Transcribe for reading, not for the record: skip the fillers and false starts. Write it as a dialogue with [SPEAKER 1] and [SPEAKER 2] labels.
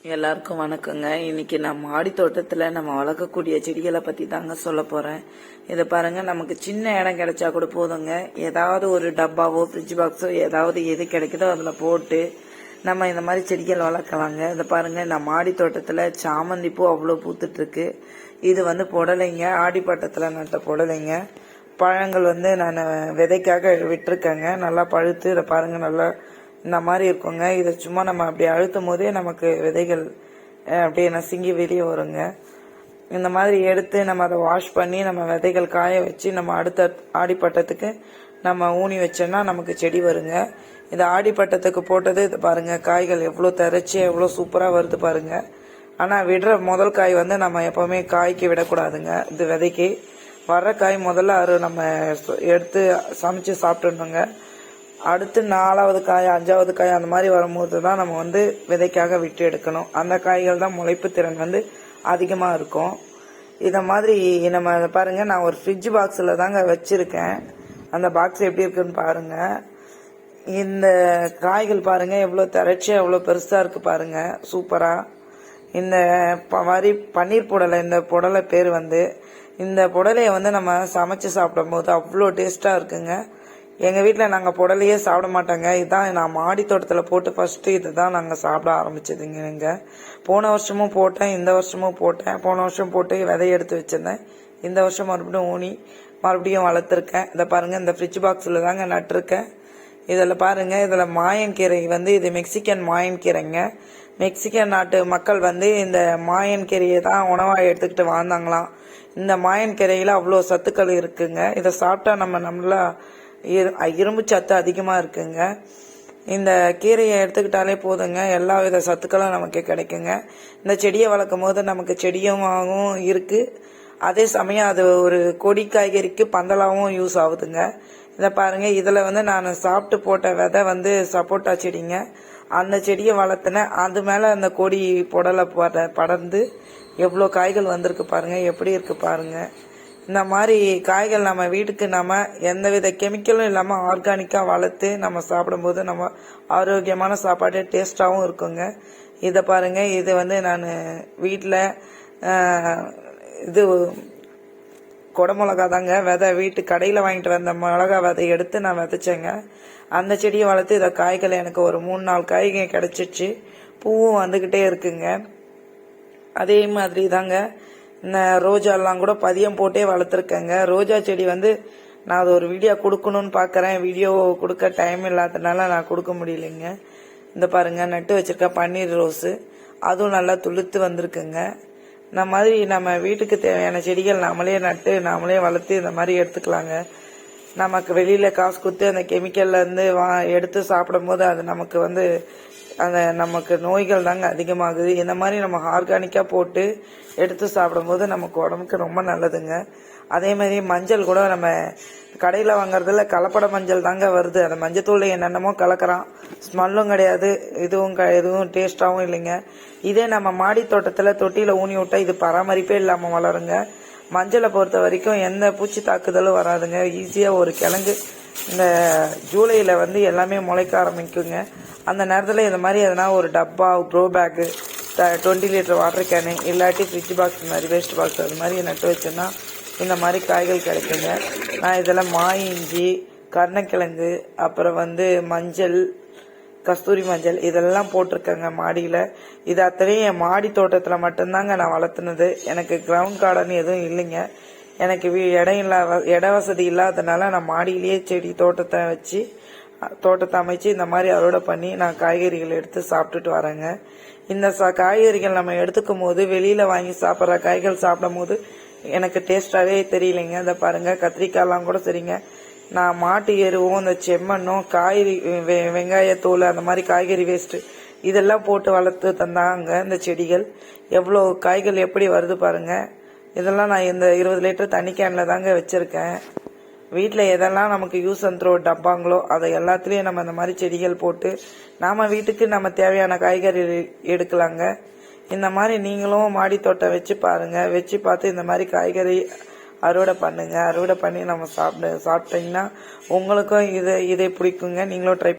[SPEAKER 1] எல்லாருக்கும் வணக்கங்க. இன்னைக்கு நம்ம மாடி தோட்டத்துல நம்ம வளர்க்கக்கூடிய செடிகளை பத்தி தாங்க சொல்ல போறேன். இதை பாருங்க, நமக்கு சின்ன இடம் கிடைச்சா கூட போதுங்க. ஏதாவது ஒரு டப்பாவோ ஃப்ரிட்ஜ் பாக்ஸோ ஏதாவது எது கிடைக்குதோ அதுல போட்டு நம்ம இந்த மாதிரி செடிகள் வளர்க்கலாங்க. இதை பாருங்க, நம்ம மாடி தோட்டத்துல சாமந்தி பூ அவ்வளவு பூத்துட்டு இருக்கு. இது புடலைங்க, ஆடிப்பட்டத்துல நட்ட புடலைங்க. பழங்கள் நான் விதைக்காக விட்டுருக்கேங்க. நல்லா பழுத்து இதை பாருங்க, நல்லா இந்த மாதிரி இருக்குங்க. இதை சும்மா நம்ம அப்படி அழுத்தும் போதே நமக்கு விதைகள் அப்படியே நசுங்கி வெளியே வருங்க. இந்த மாதிரி எடுத்து நம்ம அதை வாஷ் பண்ணி நம்ம விதைகள் காய வச்சு நம்ம அடுத்த ஆடிப்பட்டத்துக்கு நம்ம ஊனி வச்சோம்னா நமக்கு செடி வருங்க. இந்த ஆடிப்பட்டத்துக்கு போட்டது இது பாருங்க, காய்கள் எவ்வளோ திரைச்சி எவ்வளோ சூப்பராக வருது பாருங்க. ஆனால் விடுற முதல் காய் நம்ம எப்பவுமே காய்க்கு விடக்கூடாதுங்க. இது விதைக்கு வர்ற காய் முதல்ல நம்ம எடுத்து சமைச்சு சாப்பிட்டுணுங்க. அடுத்து 4வது காய் 5வது காய் அந்த மாதிரி வரும்போது தான் நம்ம விதைக்காக விட்டு எடுக்கணும். அந்த காய்கள் தான் முளைப்பு திறன் அதிகமாக இருக்கும். இதை மாதிரி நம்ம பாருங்க, நான் ஒரு ஃப்ரிட்ஜ் பாக்ஸில் தாங்க வச்சிருக்கேன். அந்த பாக்ஸ் எப்படி இருக்குன்னு பாருங்க. இந்த காய்கள் பாருங்க எவ்வளோ திரைச்சியா எவ்வளோ பெருசாக இருக்கு பாருங்க, சூப்பரா. இந்த மாதிரி பன்னீர் புடலை, இந்த புடலை பேர் இந்த புடலையை நம்ம சமைச்சு சாப்பிடும் போது அவ்வளோ டேஸ்டா இருக்குங்க. எங்கள் வீட்டில் நாங்கள் புடலையே சாப்பிட மாட்டோங்க. இதுதான் நான் மாடி தோட்டத்தில் போட்டு ஃபர்ஸ்ட்டு இதை தான் நாங்கள் சாப்பிட ஆரம்பிச்சதுங்க. போன வருஷமும் போட்டேன், இந்த வருஷமும் போட்டேன். போன வருஷம் போட்டு விதைய எடுத்து வச்சிருந்தேன். இந்த வருஷம் மறுபடியும் ஊனி மறுபடியும் வளர்த்துருக்கேன். இதை பாருங்க, இந்த ஃப்ரிட்ஜ் பாக்ஸில் தாங்க நட்டுருக்கேன். இதில் பாருங்க, இதில் மாயன் கீரை இது மெக்சிகன் மாயன் கீரைங்க. மெக்சிகன் நாட்டு மக்கள் இந்த மாயன் கீரையை தான் உணவாக எடுத்துக்கிட்டு வாழ்ந்தாங்களாம். இந்த மாயன் கீரையில அவ்வளோ சத்துக்கள் இருக்குங்க. இதை சாப்பிட்டா நம்மளா இரும்பு சத்து அதிகமா இருக்குங்க. இந்த கீரையை எடுத்துக்கிட்டாலே போதுங்க, எல்லா வித சத்துக்களும் நமக்கு கிடைக்குங்க. இந்த செடியை வளர்க்கும் போது நமக்கு செடியாகவும் இருக்கு, அதே சமயம் அது ஒரு கொடி காய்கறிக்கு பந்தலாவும் யூஸ் ஆகுதுங்க. இதை பாருங்க, இதுல நான் சாப்பிட்டு போட்ட விதை சப்போட்டா செடிங்க. அந்த செடியை வளர்த்தினேன். அது மேல அந்த கொடி புடலை படர்ந்து எவ்வளோ காய்கள் வந்திருக்கு பாருங்க, எப்படி இருக்கு பாருங்க. இந்த மாதிரி காய்கள் நம்ம வீட்டுக்கு நம்ம எந்தவித கெமிக்கலும் இல்லாமல் ஆர்கானிக்காக வளர்த்து நம்ம சாப்பிடும்போது நம்ம ஆரோக்கியமான சாப்பாடு டேஸ்டாகவும் இருக்குங்க. இதை பாருங்க, இது நான் வீட்டில் இது குடமிளகா தாங்க விதை, வீட்டு கடையில் வாங்கிட்டு வந்த மிளகா விதை எடுத்து நான் விதைச்சேங்க. அந்த செடியை வளர்த்து இதை காய்கள் எனக்கு ஒரு 3-4 காய்கள் கிடைச்சிச்சு. பூவும் வந்துக்கிட்டே இருக்குங்க. அதே மாதிரி தாங்க இந்த ரோஜாலாம் கூட பதியம் போட்டே வளர்த்துருக்கேங்க. ரோஜா செடி நான் அது ஒரு வீடியோ கொடுக்கணும்னு பார்க்குறேன். வீடியோ கொடுக்க டைம் இல்லாததுனால நான் கொடுக்க முடியலைங்க. இந்த பாருங்க, நட்டு வச்சிருக்க பன்னீர் ரோஸு, அதுவும் நல்லா துளுத்து வந்திருக்குங்க. இந்த மாதிரி நம்ம வீட்டுக்கு தேவையான செடிகள் நாமளே நட்டு நாமளே வளர்த்து இந்த மாதிரி எடுத்துக்கலாங்க. நமக்கு வெளியில காசு கொடுத்து அந்த கெமிக்கல்ல இருந்து எடுத்து சாப்பிடும் போது அது நமக்கு நமக்கு நோய்கள் தாங்க அதிகமாகுது. இந்த மாதிரி நம்ம ஆர்கானிக்கா போட்டு எடுத்து சாப்பிடும்போது நமக்கு உடம்புக்கு ரொம்ப நல்லதுங்க. அதே மாதிரி மஞ்சள் கூட நம்ம கடையில் வாங்குறதுல கலப்பட மஞ்சள் தாங்க வருது. அந்த மஞ்சத்தூள் என்னென்னமோ கலக்கிறான், ஸ்மெல்லும் கிடையாது, எதுவும் டேஸ்டாகவும் இல்லைங்க. இதே நம்ம மாடி தோட்டத்தில் தொட்டியில் ஊனி விட்டா இது பராமரிப்பே இல்லாமல் வளருங்க. மஞ்சளை பொறுத்த வரைக்கும் எந்த பூச்சி தாக்குதலும் வராதுங்க. ஈஸியாக ஒரு கிழங்கு இந்த ஜூலையில் எல்லாமே முளைக்க ஆரம்பிக்குங்க. அந்த நேரத்தில் இந்த மாதிரி எதனா ஒரு டப்பா, grow bag, 20 litre water can, இல்லாட்டி ஃப்ரிட்ஜ் பாக்ஸ் மாதிரி வேஸ்ட் பாக்ஸ் அது மாதிரி நட்டு வச்சோன்னா இந்த மாதிரி காய்கள் கிடைக்குங்க. நான் இதெல்லாம் இஞ்சி, கருணக்கிழங்கு, அப்புறம் மஞ்சள், கஸ்தூரி மஞ்சள் இதெல்லாம் போட்டிருக்கேங்க மாடியில். இது அத்தனையும் என் மாடி தோட்டத்தில் மட்டும்தாங்க நான் வளர்த்துனது. எனக்கு கிரவுண்ட் கார்டன் எதுவும் இல்லைங்க. எனக்கு இட வசதி இல்லாததுனால நான் மாடியிலேயே செடி தோட்டத்தை அமைச்சு இந்த மாதிரி அறுவடை பண்ணி நான் காய்கறிகள் எடுத்து சாப்பிட்டுட்டு வரேங்க. இந்த காய்கறிகள் நம்ம எடுத்துக்கும் போது வெளியில வாங்கி சாப்பிட்ற காய்கள் சாப்பிடும் போது எனக்கு டேஸ்டாவே தெரியலைங்க. இதை பாருங்க, கத்திரிக்காய்லாம் கூட சரிங்க, நான் மாட்டு எருவும் இந்த செம்மண்ணும் காய்கறி வெங்காயத்தோல் அந்த மாதிரி காய்கறி வேஸ்ட் இதெல்லாம் போட்டு வளர்த்து தந்தாங்க. இந்த செடிகள் எவ்வளோ காய்கள் எப்படி வருது பாருங்க. இதெல்லாம் நான் இந்த 20 லிட்டர் தண்ணி கேன்ல தாங்க வச்சிருக்கேன். வீட்டில் எதெல்லாம் நமக்கு யூஸ் அண்ட் த்ரோ டப்பாங்களோ அதை எல்லாத்துலேயும் நம்ம இந்த மாதிரி செடிகள் போட்டு நாம வீட்டுக்கு நம்ம தேவையான காய்கறி எடுக்கலாங்க. இந்த மாதிரி நீங்களும் மாடி தோட்டம் வச்சு பாருங்க. வச்சு பார்த்து இந்த மாதிரி காய்கறி அறுவடை பண்ணுங்க. அறுவடை பண்ணி நம்ம சாப்பிட்டீங்கன்னா உங்களுக்கும் இதை பிடிக்குங்க. நீங்களும் ட்ரை